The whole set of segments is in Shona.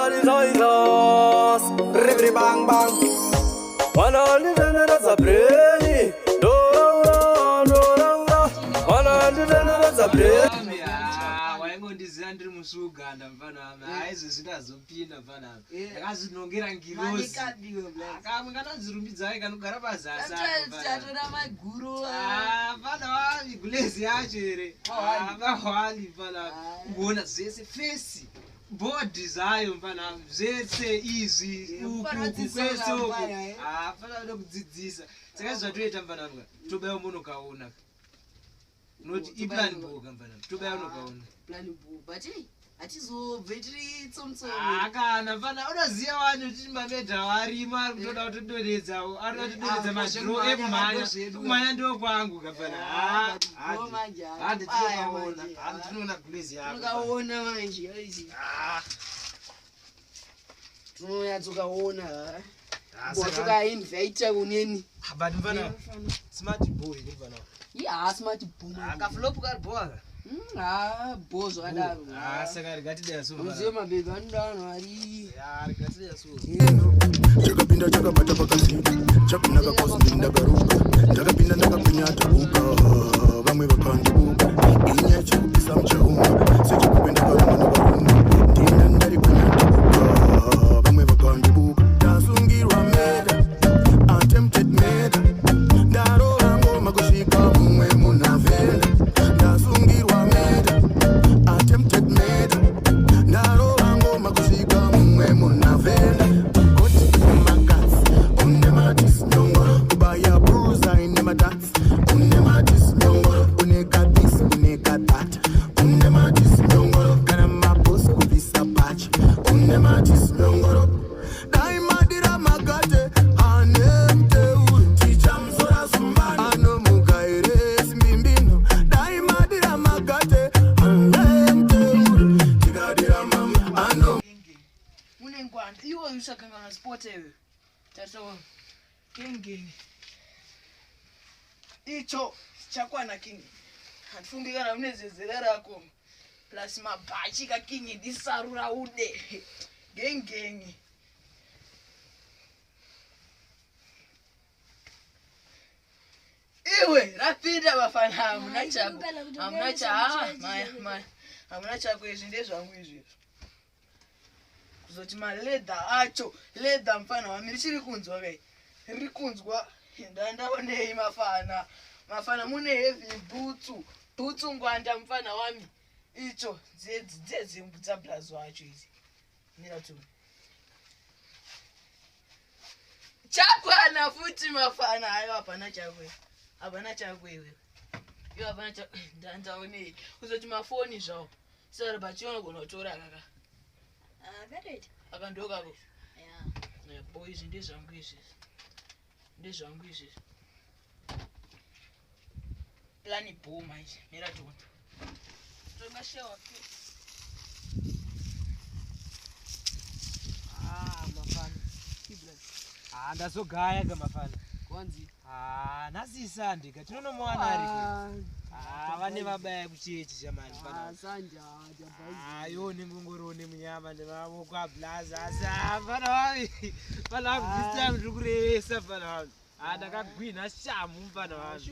these noises. Ribri bang bang. One only that's a brainy. Do one only that's a brainy. Ndizandiri musuganda mfana wami haizo sitazopinda mfana wami akazinongera ngirozi akamwe kanazirumbidzai kanogara pazasi tatona maguru mfana wami gulezi yacho ere mahwani mfana wami kuona zvese fesi bhodhi zayo mfana wami zvese izvi uku kwese uku mfana wada kudzidzisa saka zvatoita mfana wami tobayo munokaona noti iplan boga mfana wami tobayo munokaona plan book but atizobvetiri tsomtsomo akana mfana unoziya wani kuti mamedha warima ari kutoda kutodoredza ari kutodoredza madhiro emhanya kumhanya ndo kwangu kafana handinoona gulezi yako ukaona manje aizi tunonyatsokaona tokainvita kuneni but mfana smart boy mfana smart boy akaflop kariboa bozo adaro saka rigatidea so uziye mabebe anodano ari rigatidea so chakapinda chakabata pakati chakunaka kosi ndagaruka ndakapinda ndakapinyata buka vamwe vakandibuka inya chikupisa muchauma sechikupenda karuma navaruma ndina ndari kunyata buka vamwe vakandibuka ndasungirwa meda attempted meda ndarora ngoma kusvika mumwe munhavenda ndasungirwa meda attempted meda ndarora ngoma kusvika mumwe munhavenda kubaya bruza ine matats une matis nyongoro une katis une katat une matis nyongoro kana mabos kuvisa patch une matis nyongoro dai madira magate ane mteu chicha mzora zumbani ano mugaire simbimbino dai madira magate ane mteu tikadira mama ano mune ngwanda iwo yusakanga sport ewe taso kengeni icho chakwana king hatifungi kana mune zezera rako plus mabhachi kakingi disarura ude gengeni iwe rapinda bafana hamuna chako hamuna chako izvi ndezvangu izvi kuzoti maleda acho leda mfana wami richiri kunzwa kai riri kunzwa ndandaonei mafana mune heavy butsu ngwanda mfana wami icho dzedzimbu dzablazo wacho izi niratu chakwana futi mafana ayo hapana chakwe iwe iyo hapana chakwe ndandaonei kuzoti mafoni zvawo sara bachiona kutora kaka akandokako boy izvi ndezvangu izvi plani bhoma izvi meratona tongashewa mafana ndazogaya kamafana kwanzi nasisa ndika tinonomuwana ari vane vabaya kuchechi chamani yoni ngongorone munyama nevamoko ablaza asi fana wami fana vakudisitime tiri kurevesa fana wami ndakagwina shamu mfana wami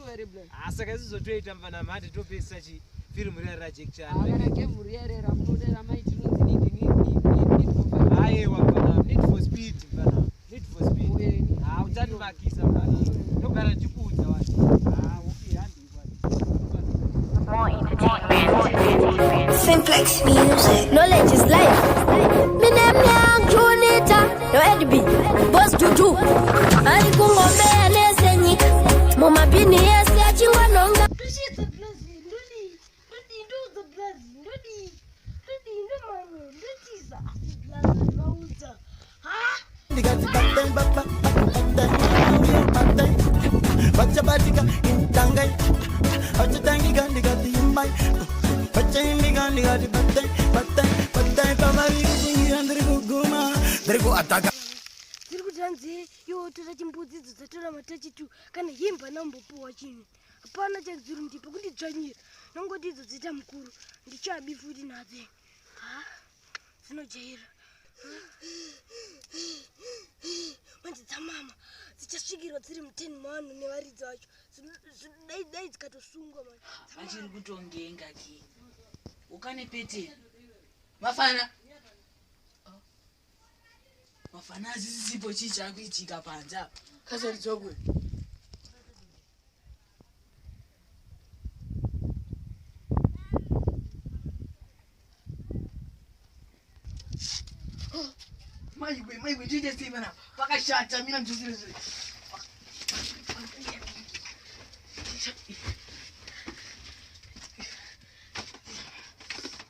saka isizotoita mfana wami hati topesa chifirimu riyari rajekichaiwa mfana wami need for speed mfana wami need for speed utanimakisa mfana ndogara ndichikuudza wati More entertainment. Simplex music. Knowledge is life. Me name young Junita. No Edby. Boss Juju. Ali kungombe anesenyi. Mama bini yesi achingwa nonga. Ziri kutanzi yo tora chimbudzi dzatora matachi tu kana himba nambopuwa chini hapana chadziri ndipo kundidzvanyira nongoti idzo dzita mukuru ndichabi futi nadze dzinojaira Manje tamama. Dzichasvikirwa dziri mu10 mano nevaridzi vacho. Dai dzikatosungwa manje. Achiri kutongenga ki. Ukane pete. Mafana. Mafana asisipo chicha kuitika panza. Kasari dzogwe. Maigwe ndije simana. Pakashata mina ndizire.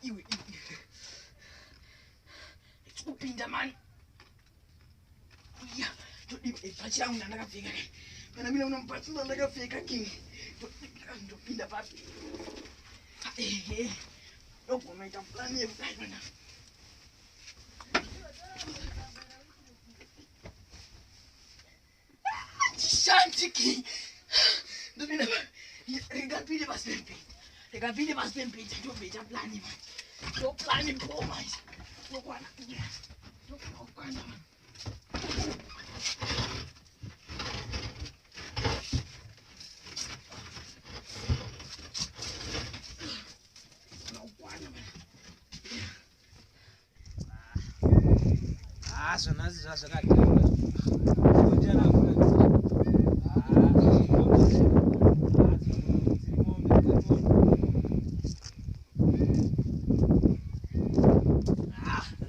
Iwe. Upinda man. Ya, todi pachi yangu ndakafika. Kana mina unampatsa ndakafika king. Ndopinda papi. Ndopo maita plan yekudai bana. Shantiki. Ndopinda. Regapile baspempe. Ndopita plan yema. Ndo plan impoma. Ndokwana. Ndokwana. Zvona zvakadhara.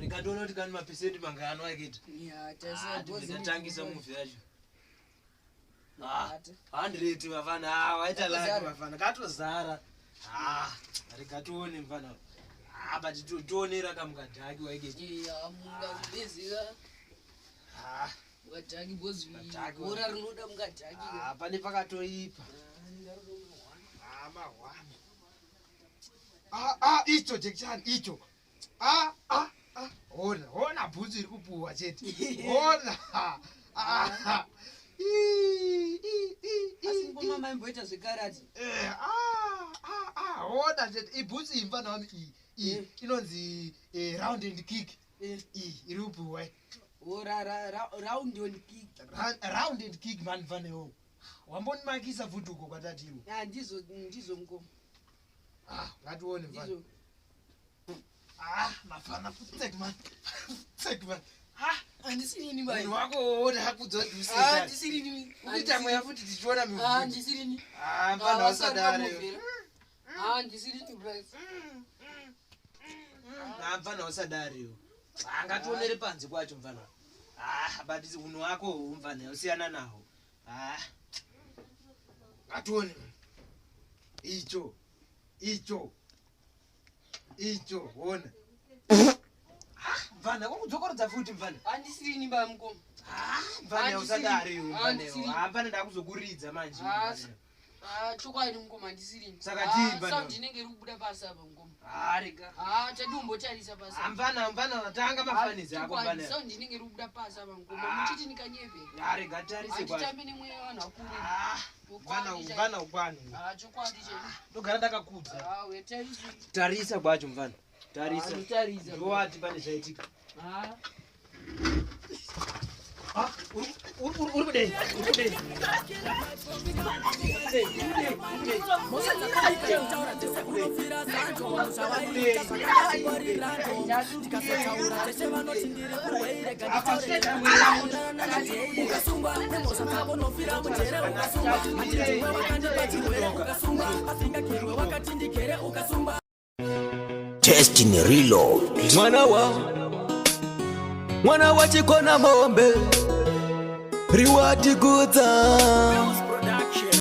Rikatoona kuti kani mapesenti mangano akiti. Ndatangisa movie yacho. 100 mafana. Waita like mafana. Katozara. Rikatoone mfana. But tonera kamukadhaki waiketi. Munga kubezika. Mukadhaki bozvi. Bora rinoda mukadhaki. Pane pakatoipa. Icho Jackson icho. Ona bhutsu iri kupuwa chete. Ona. Asi ngoma maimboita zvekarati. Ona chete ibhutsu imfana wami inonzi round and kick. Iri kupuwa. Round and kick. Round and kick man mfanewo. Wamboni makisa futuko kwatatiro. Ndizo ngoma. Ngatione mfana. Mafana futek man. Andisirini bai. Munhu wako wona hakudzoduse. Andisirini. Kuita mweya futi tichiona mimi. Andisirini. Mfana wasadare. Andisirini bai. Mfana wasadare. Ngationere panze kwacho mfana. But munhu wako mfana usiyana nawo. Ngatione. Icho wona. Mfana wakudzokorodza futi mfana. Andisirini bai mukoma. Mfana usadare mfana. Hapana ndakuzokuridza manje. Chokwadi mukoma andisirini. Saka chimba. Sound inenge iri kubuda pasi apa mukoma. Rega. Chadombotarisa pasi. Mfana natanga mafanizi ako mfana. Sound inenge iri kubuda pasi apa mukoma. Muchiti nikanyepe. Rega tarise kwa. Achitambe nemweya wanhu akuru. Mfana ukwani. Chokwadi cheni. Ndogara ndakakudza. Wetarisi. Tarisa kwacho mfana. Tarisa. Tarisa. Ndowati pane zvaitika. Uri kudei. Destiny Reload. Mwana wa chikona mombe riwati gudza